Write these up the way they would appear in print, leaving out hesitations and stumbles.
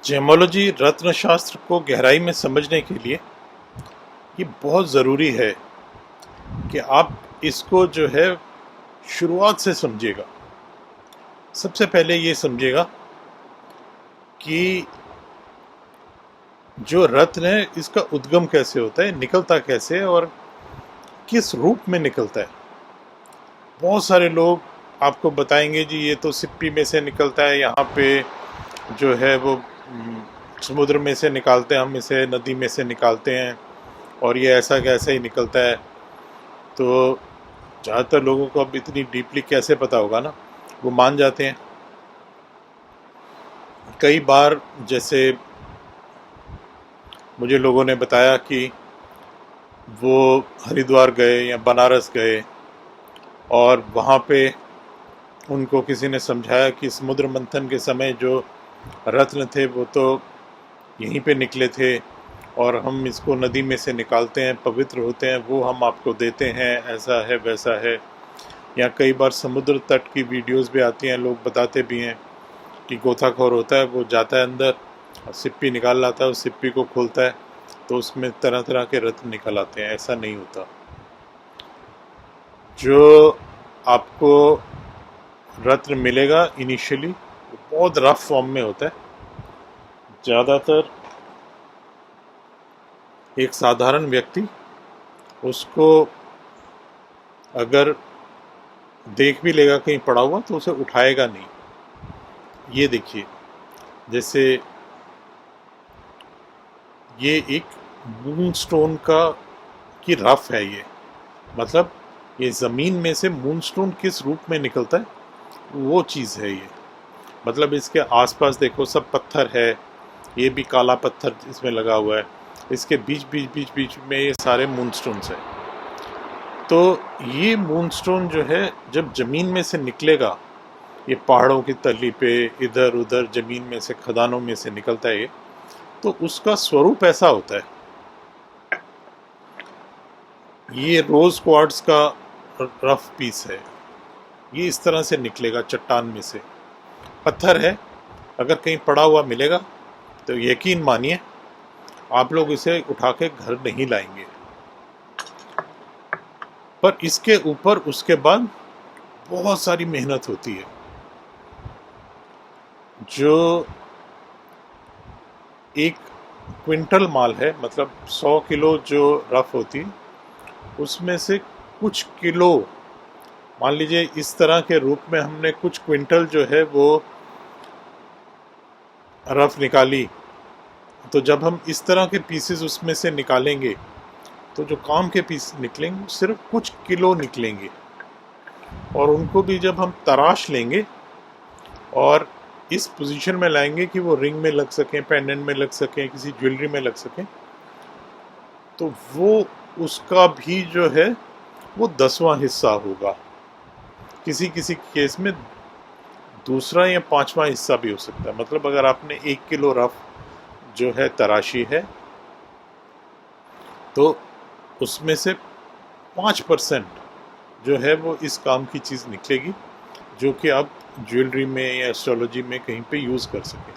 Gemmology रत्न शास्त्र को गहराई में समझने के लिए ये बहुत ज़रूरी है कि आप इसको जो है शुरुआत से समझिएगा। सबसे पहले ये समझिएगा कि जो रत्न है इसका उद्गम कैसे होता है, निकलता कैसे है और किस रूप में निकलता है। बहुत सारे लोग आपको बताएंगे जी ये तो सिप्पी में से निकलता है, यहाँ पे जो है वो समुद्र में से निकालते हैं, हम इसे नदी में से निकालते हैं और ये ऐसा कैसे ही निकलता है। तो ज़्यादातर लोगों को अब इतनी डीपली कैसे पता होगा ना, वो मान जाते हैं। कई बार जैसे मुझे लोगों ने बताया कि वो हरिद्वार गए या बनारस गए और वहाँ पे उनको किसी ने समझाया कि समुद्र मंथन के समय जो रत्न थे वो तो यहीं पे निकले थे और हम इसको नदी में से निकालते हैं, पवित्र होते हैं, वो हम आपको देते हैं, ऐसा है वैसा है। या कई बार समुद्र तट की वीडियोस भी आती हैं, लोग बताते भी हैं कि गोताखोर होता है, वो जाता है अंदर, सिप्पी निकाल लाता है, उस सिप्पी को खोलता है तो उसमें तरह तरह के रत्न निकल आते हैं। ऐसा नहीं होता। जो आपको रत्न मिलेगा इनिशियली बहुत रफ फॉर्म में होता है। ज़्यादातर एक साधारण व्यक्ति उसको अगर देख भी लेगा कहीं पड़ा हुआ तो उसे उठाएगा नहीं। ये देखिए, जैसे ये एक मूनस्टोन की रफ है। ये मतलब ये ज़मीन में से मूनस्टोन किस रूप में निकलता है वो चीज़ है ये। मतलब इसके आसपास देखो सब पत्थर है, ये भी काला पत्थर इसमें लगा हुआ है, इसके बीच में ये सारे मूनस्टोन्स हैं। तो ये मूनस्टोन जो है जब ज़मीन में से निकलेगा, ये पहाड़ों की तली पे इधर उधर ज़मीन में से खदानों में से निकलता है ये, तो उसका स्वरूप ऐसा होता है। ये रोज़ क्वार्ट्ज का रफ पीस है, ये इस तरह से निकलेगा चट्टान में से। पत्थर है, अगर कहीं पड़ा हुआ मिलेगा तो यकीन मानिए आप लोग इसे उठा के घर नहीं लाएंगे। पर इसके ऊपर उसके बाद बहुत सारी मेहनत होती है। जो एक क्विंटल माल है, मतलब 100 किलो जो रफ होती है, उसमें से कुछ किलो, मान लीजिए इस तरह के रूप में हमने कुछ क्विंटल जो है वो रफ निकाली, तो जब हम इस तरह के पीसेस उसमें से निकालेंगे तो जो काम के पीस निकलेंगे सिर्फ कुछ किलो निकलेंगे। और उनको भी जब हम तराश लेंगे और इस पोजीशन में लाएंगे कि वो रिंग में लग सकें, पेंडेंट में लग सकें, किसी ज्वेलरी में लग सकें, तो वो उसका भी जो है वो 10वां हिस्सा होगा। किसी किसी केस में दूसरा या 5वां हिस्सा भी हो सकता है। मतलब अगर आपने 1 किलो रफ जो है तराशी है तो उसमें से 5% जो है वो इस काम की चीज़ निकलेगी, जो कि आप ज्वेलरी में या एस्ट्रोलॉजी में कहीं पे यूज़ कर सकें।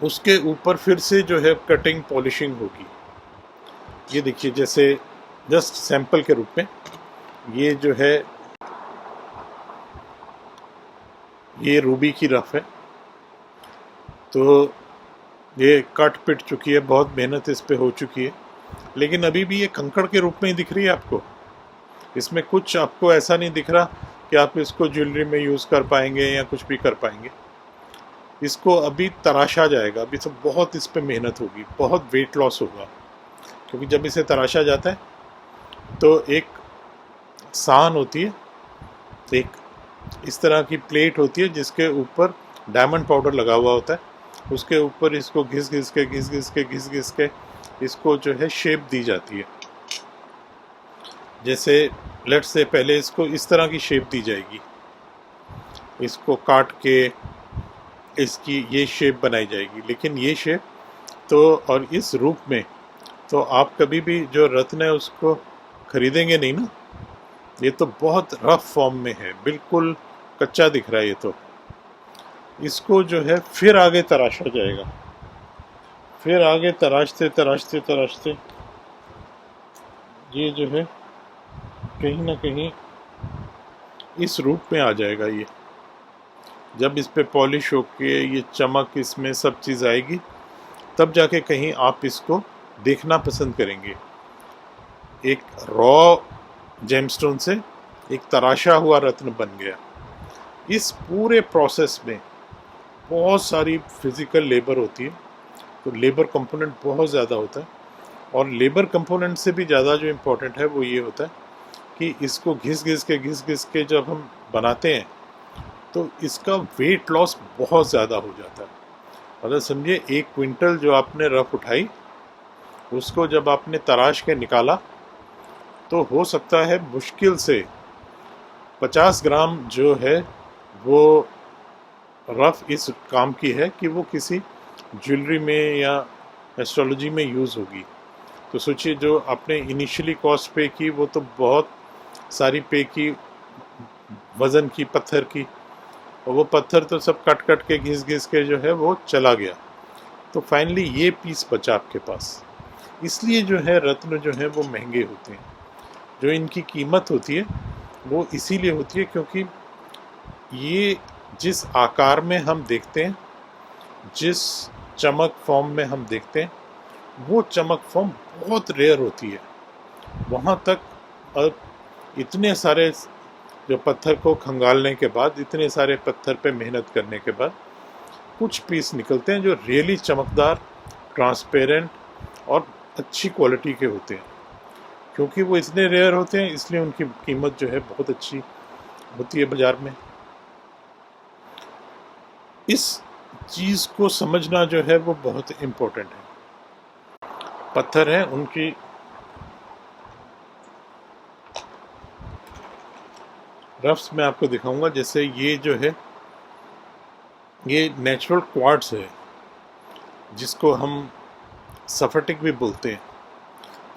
उसके ऊपर फिर से जो है कटिंग पॉलिशिंग होगी। ये देखिए, जैसे जस्ट सैंपल के रूप में ये जो है ये रूबी की रफ है, तो ये कट पिट चुकी है, बहुत मेहनत इस पे हो चुकी है, लेकिन अभी भी ये कंकड़ के रूप में ही दिख रही है आपको। इसमें कुछ आपको ऐसा नहीं दिख रहा कि आप इसको ज्वेलरी में यूज़ कर पाएंगे या कुछ भी कर पाएंगे। इसको अभी तराशा जाएगा, अभी तो बहुत इस पे मेहनत होगी, बहुत वेट लॉस होगा। क्योंकि जब इसे तराशा जाता है तो एक सान होती है, एक इस तरह की प्लेट होती है जिसके ऊपर डायमंड पाउडर लगा हुआ होता है। उसके ऊपर इसको घिस घिस के इसको जो है शेप दी जाती है। जैसे लेट्स से पहले इसको इस तरह की शेप दी जाएगी, इसको काट के इसकी ये शेप बनाई जाएगी। लेकिन ये शेप तो और इस रूप में तो आप कभी भी जो रत्न है उसको खरीदेंगे नहीं ना। ये तो बहुत रफ फॉर्म में है, बिल्कुल कच्चा दिख रहा है ये तो। इसको जो है फिर आगे तराशा जाएगा, फिर आगे तराशते तराशते तराशते ये जो है कहीं ना कहीं इस रूप में आ जाएगा। ये जब इस पे पॉलिश होके ये चमक इसमें सब चीज़ आएगी, तब जाके कहीं आप इसको देखना पसंद करेंगे। एक रॉ जेमस्टोन से एक तराशा हुआ रत्न बन गया। इस पूरे प्रोसेस में बहुत सारी फिजिकल लेबर होती है, तो लेबर कंपोनेंट बहुत ज़्यादा होता है। और लेबर कंपोनेंट से भी ज़्यादा जो इम्पोर्टेंट है वो ये होता है कि इसको घिस घिस के जब हम बनाते हैं तो इसका वेट लॉस बहुत ज़्यादा हो जाता है। मतलब समझिए 1 क्विंटल जो आपने रफ उठाई, उसको जब आपने तराश के निकाला तो हो सकता है मुश्किल से 50 ग्राम जो है वो रफ इस काम की है कि वो किसी ज्वेलरी में या एस्ट्रोलॉजी में यूज़ होगी। तो सोचिए जो आपने इनिशियली कॉस्ट पे की वो तो बहुत सारी पे की, वज़न की, पत्थर की, और वो पत्थर तो सब कट कट के घिस घिस के जो है वो चला गया। तो फाइनली ये पीस बचा आपके पास। इसलिए जो है रत्न जो है वो महंगे होते हैं। जो इनकी कीमत होती है वो इसीलिए होती है क्योंकि ये जिस आकार में हम देखते हैं, जिस चमक फॉर्म में हम देखते हैं, वो चमक फॉर्म बहुत रेयर होती है। वहाँ तक अब इतने सारे जो पत्थर को खंगालने के बाद, इतने सारे पत्थर पे मेहनत करने के बाद कुछ पीस निकलते हैं जो रियली चमकदार, ट्रांसपेरेंट और अच्छी क्वालिटी के होते हैं। क्योंकि वो इतने रेयर होते हैं इसलिए उनकी कीमत जो है बहुत अच्छी होती है बाज़ार में। इस चीज़ को समझना जो है वो बहुत इम्पोर्टेंट है। पत्थर हैं उनकी रफ्स मैं आपको दिखाऊंगा। जैसे ये जो है ये नेचुरल क्वार्ट्ज है, जिसको हम सफटिक भी बोलते हैं।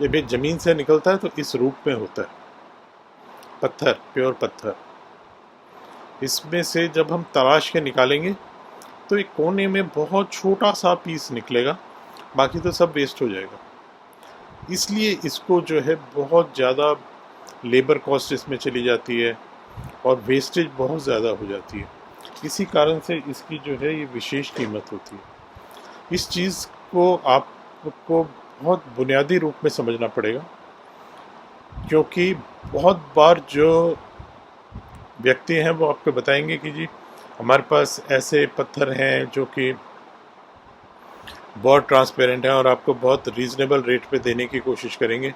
जब ये ज़मीन से निकलता है तो इस रूप में होता है, पत्थर, प्योर पत्थर। इसमें से जब हम तराश के निकालेंगे तो एक कोने में बहुत छोटा सा पीस निकलेगा, बाकी तो सब वेस्ट हो जाएगा। इसलिए इसको जो है बहुत ज़्यादा लेबर कॉस्ट इसमें चली जाती है और वेस्टेज बहुत ज़्यादा हो जाती है। इसी कारण से इसकी जो है ये विशेष कीमत होती है। इस चीज़ को आपको बहुत बुनियादी रूप में समझना पड़ेगा, क्योंकि बहुत बार जो व्यक्ति हैं वो आपको बताएंगे कि जी हमारे पास ऐसे पत्थर हैं जो कि बहुत ट्रांसपेरेंट हैं और आपको बहुत रीज़नेबल रेट पे देने की कोशिश करेंगे।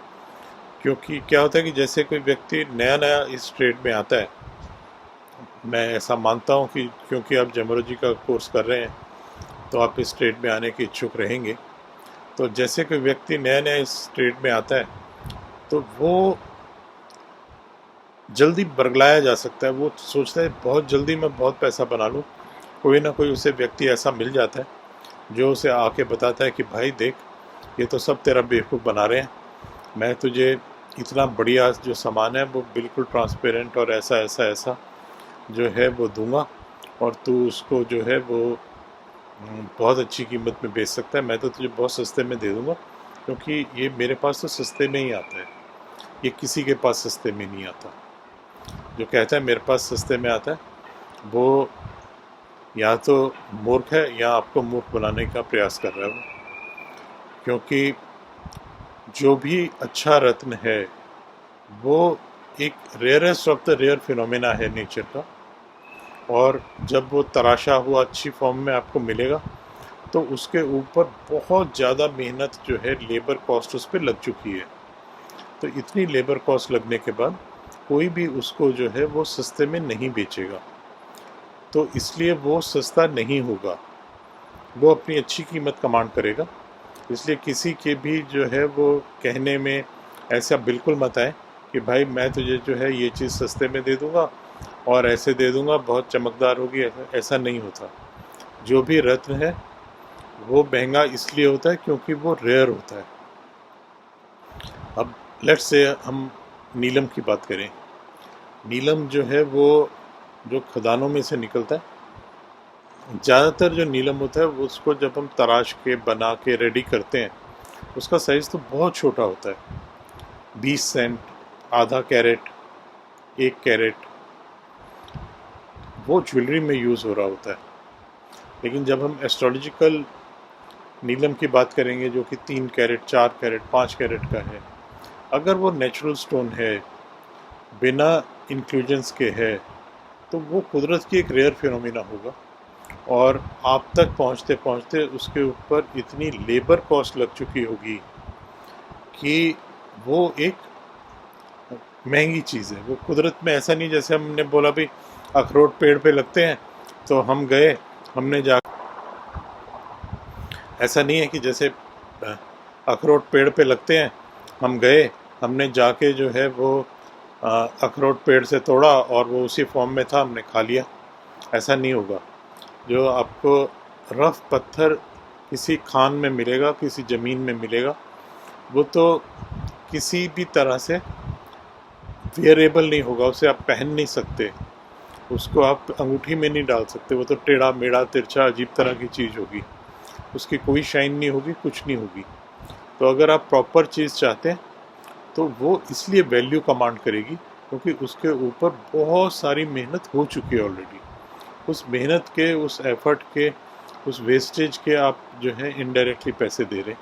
क्योंकि क्या होता है कि जैसे कोई व्यक्ति नया नया इस ट्रेड में आता है, मैं ऐसा मानता हूँ कि क्योंकि आप जेमोलॉजी का कोर्स कर रहे हैं तो आप इस ट्रेड में आने के इच्छुक रहेंगे। तो जैसे कोई व्यक्ति नया नया इस ट्रेड में आता है तो वो जल्दी बरगलाया जा सकता है। वो सोचता है बहुत जल्दी मैं बहुत पैसा बना लूँ। कोई ना कोई उसे व्यक्ति ऐसा मिल जाता है जो उसे आके बताता है कि भाई देख, ये तो सब तेरा बेवकूफ़ बना रहे हैं, मैं तुझे इतना बढ़िया जो सामान है वो बिल्कुल ट्रांसपेरेंट और ऐसा ऐसा ऐसा जो है वो दूंगा, और तू उसको जो है वो बहुत अच्छी कीमत में बेच सकता है। मैं तो तुझे बहुत सस्ते में दे दूंगा, क्योंकि ये मेरे पास तो सस्ते में ही आता है, ये किसी के पास सस्ते में नहीं आता। जो कहता है मेरे पास सस्ते में आता है वो या तो मूर्ख है या आपको मूर्ख बनाने का प्रयास कर रहा है वो। क्योंकि जो भी अच्छा रत्न है वो एक rarest of the rare phenomena है नेचर का, और जब वो तराशा हुआ अच्छी फॉर्म में आपको मिलेगा तो उसके ऊपर बहुत ज़्यादा मेहनत जो है, लेबर कॉस्ट उस पर लग चुकी है। तो इतनी लेबर कॉस्ट लगने के बाद कोई भी उसको जो है वो सस्ते में नहीं बेचेगा, तो इसलिए वो सस्ता नहीं होगा, वो अपनी अच्छी कीमत कमांड करेगा। इसलिए किसी के भी जो है वो कहने में ऐसा बिल्कुल मत आए कि भाई मैं तुझे जो है ये चीज़ सस्ते में दे दूँगा और ऐसे दे दूँगा, बहुत चमकदार होगी, ऐसा नहीं होता। जो भी रत्न है वो महंगा इसलिए होता है क्योंकि वो रेयर होता है। अब लेट्स से हम नीलम की बात करें। नीलम जो है वो जो खदानों में से निकलता है ज़्यादातर जो नीलम होता है वो उसको जब हम तराश के बना के रेडी करते हैं उसका साइज़ तो बहुत छोटा होता है, 20 सेंट, आधा कैरेट, 1 कैरेट, वो ज्वेलरी में यूज़ हो रहा होता है। लेकिन जब हम एस्ट्रोलॉजिकल नीलम की बात करेंगे जो कि 3 कैरेट, 4 कैरेट, 5 कैरेट का है, अगर वो नेचुरल स्टोन है, बिना इंक्लूजन्स के है, तो वो कुदरत की एक रेयर फिनोमिना होगा और आप तक पहुंचते पहुंचते उसके ऊपर इतनी लेबर कॉस्ट लग चुकी होगी कि वो एक महंगी चीज़ है। वो कुदरत में ऐसा नहीं जैसे हमने बोला भी अखरोट पेड़ पे लगते हैं तो हम गए, हमने जा, ऐसा नहीं है कि जैसे अखरोट पेड़ पे लगते हैं, हम गए, हमने जाके जो है वो अखरोट पेड़ से तोड़ा और वो उसी फॉर्म में था, हमने खा लिया। ऐसा नहीं होगा। जो आपको रफ पत्थर किसी खान में मिलेगा, किसी ज़मीन में मिलेगा, वो तो किसी भी तरह से वेयरेबल नहीं होगा, उसे आप पहन नहीं सकते, उसको आप अंगूठी में नहीं डाल सकते, वो तो टेढ़ा मेढ़ा तिरछा अजीब तरह की चीज़ होगी, उसकी कोई शाइन नहीं होगी, कुछ नहीं होगी। तो अगर आप प्रॉपर चीज़ चाहते हैं तो वो इसलिए वैल्यू कमांड करेगी क्योंकि उसके ऊपर बहुत सारी मेहनत हो चुकी है ऑलरेडी। उस मेहनत के, उस एफर्ट के, उस वेस्टेज के आप जो है इनडायरेक्टली पैसे दे रहे हैं।